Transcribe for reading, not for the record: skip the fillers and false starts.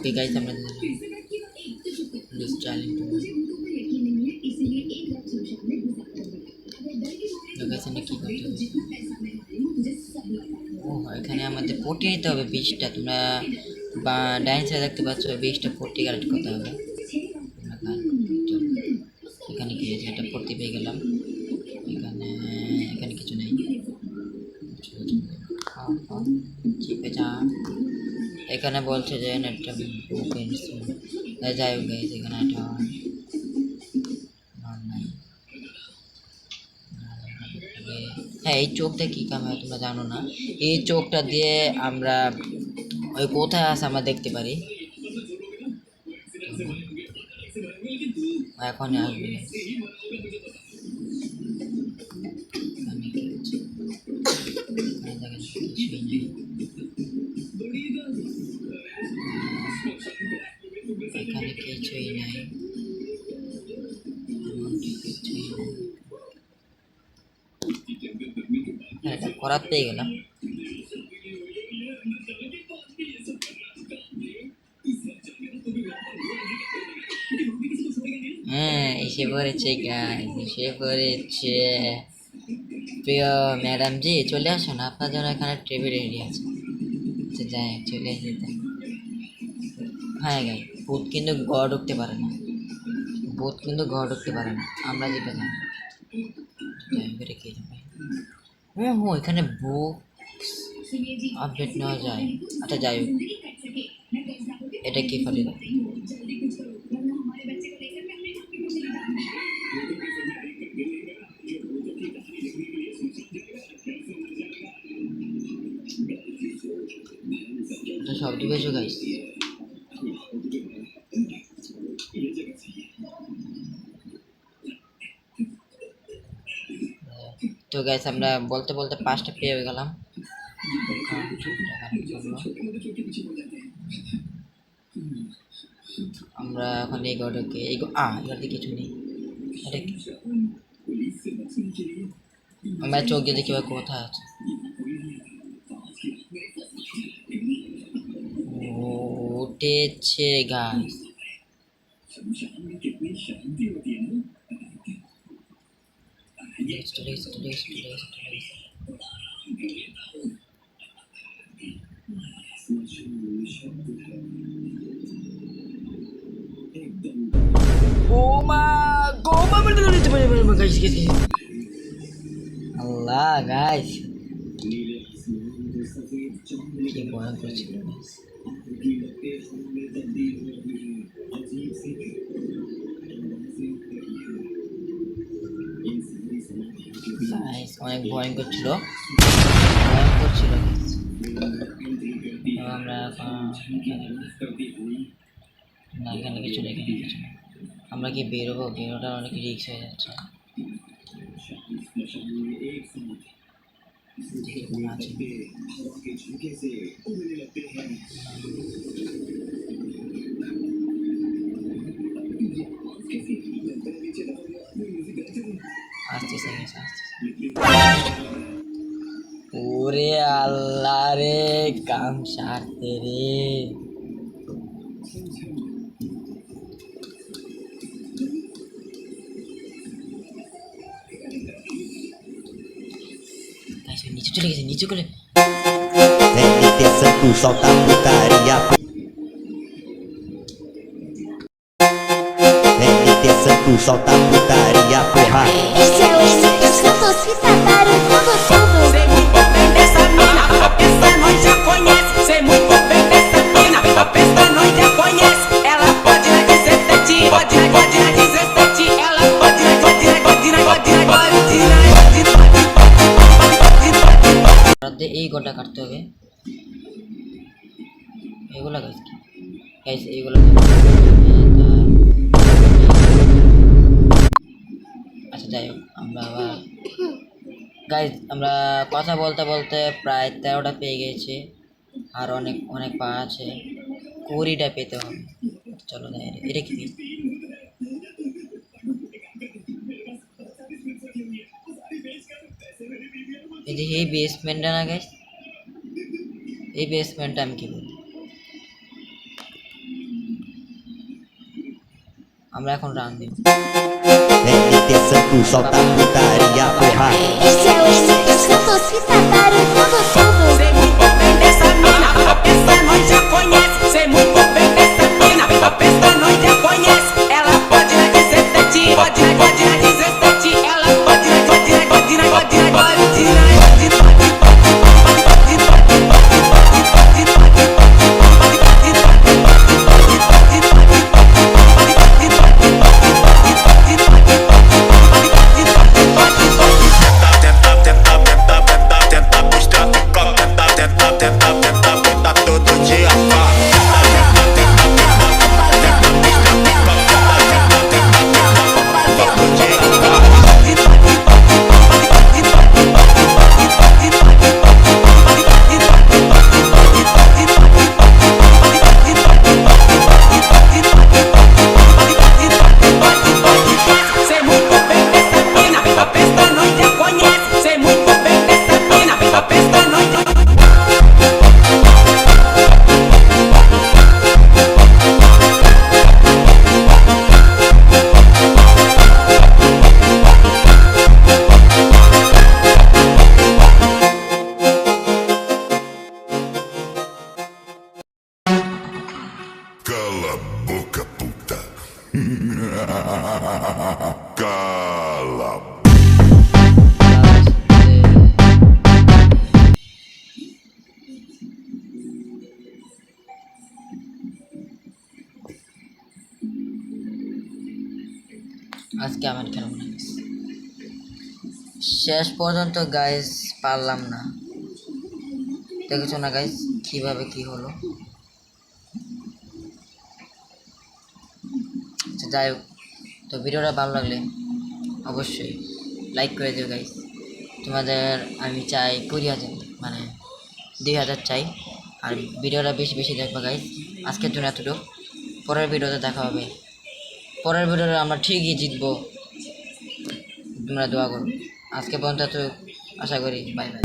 Okay guys আমরা list চ্যালেঞ্ज তো guys আমরা কি করতে হবে ও এখানে আমাদের পটি নিতে হবে 20টা তোমরা বা ডাইন সাইডে দেখতে পাচ্ছ 20টা পটি কালেক্ট করতে হবে এখানে কি আছে একটা পটি পেয়ে গেলাম এখানে এখানে কিছু নেই চিপে যা এখানে বলছে যে একটা যাই হোক গাইস এখানে একটা হ্যাঁ এই চোখটা কি কাম হয় তোমরা জানো না এই চোখটা দিয়ে আমরা ওই কোথায় আছে আমরা দেখতে পারি এখনই আসবে এখানে কিছুই নাই এটা করার পেয়ে গেলাম হ্যাঁ এসে পড়েছে গাইস এসে পড়েছে প্রিয় ম্যাডাম জি চলে আসুন আপনার জন্য এখানে টেবিল রেডি আছে আচ্ছা যাই চলে এসে হ্যাঁ গাই ভূত কিন্তু ঘর ঢুকতে পারে না ভূত কিন্তু ঘর ঢুকতে পারে না আমরা যেটা জানি রেখে যাবে হ্যাঁ হ্যাঁ এখানে বুক আপডেট নেওয়া যায় আচ্ছা যাই হোক এটা কি ফলে সব দিবেছো গাইস তো গাইস আমরা বলতে বলতে 5টা পেয়ে গেলাম আমরা এখন এই ঘরটাকে এই ঘরতে কিছু নেই এটা আমরা চোখ দিয়ে দেখি কোথায় আছে উঠেছে গাইস আল্লাহ গাইস কি ভয়ঙ্কর ছিল অনেক ভয়ঙ্কর ছিল আমরা না এখানে কিছু নেই আমরা কি বেরোবো বেরোটা অনেক রিস্ক হয়ে যাচ্ছে ওরে আল্লাহ রে কাম সারতে রে নিচে চলে গেছে নিচে করে LT Santo solta putaria LT Santo solta putaria porra Esse é o LT Santos que tá barulhando tudo. Sei muito bem dessa mina, a pista nós já conhece. Sei muito bem dessa mina, a pista nós já conhece. Ela pode na 17, pode na 17. Ela pode na 17. এই গোটা কাটতে হবে এগুলা guys এইগুলো আচ্ছা যাই হোক আমরা আবার গাইস আমরা কথা বলতে বলতে প্রায় 13টা পেয়ে গেছি আর অনেক অনেক পা আছে 20টা পেতে হবে চলো যাই এটা কি এই বেসমেন্টটা না গাইস এই বেসমেন্টটা আমি কি বলি আমরা এখন রান দিব। NT Santos solta putaria, porra. Esse é o MT Santos que tá barulhando tudo. Sei muito bem dessa mina, a peça nós já conhece. Sei muito bem dessa mina, a peça nós já conhece. Ela pode na 17, pode na 17. Ela pode na Tenta todo dia. Sei muito bem dessa mina, a peça nós já conhece. Sei muito bem dessa mina, a peça nós já Cala a boca, puta. Cala a আজকে আমার কেন মনে হয়েছে শেষ পর্যন্ত guys পারলাম না, দেখেছো না গাইস কিভাবে কি হলো। আচ্ছা যাই হোক, তো ভিডিওটা ভালো লাগলে অবশ্যই লাইক করে দিও গাইস। তোমাদের আমি চাই 20,000 মানে 2,000 চাই, আর ভিডিওটা বেশি বেশি দেখবা গাইস। আজকের জন্য এতটুকু, পরের ভিডিওতে দেখা হবে। পরের ভিডিওতে আমরা ঠিকই জিতবো, তোমরা দোয়া করো। আজকে পর্যন্ত আশা করি, বাই বাই।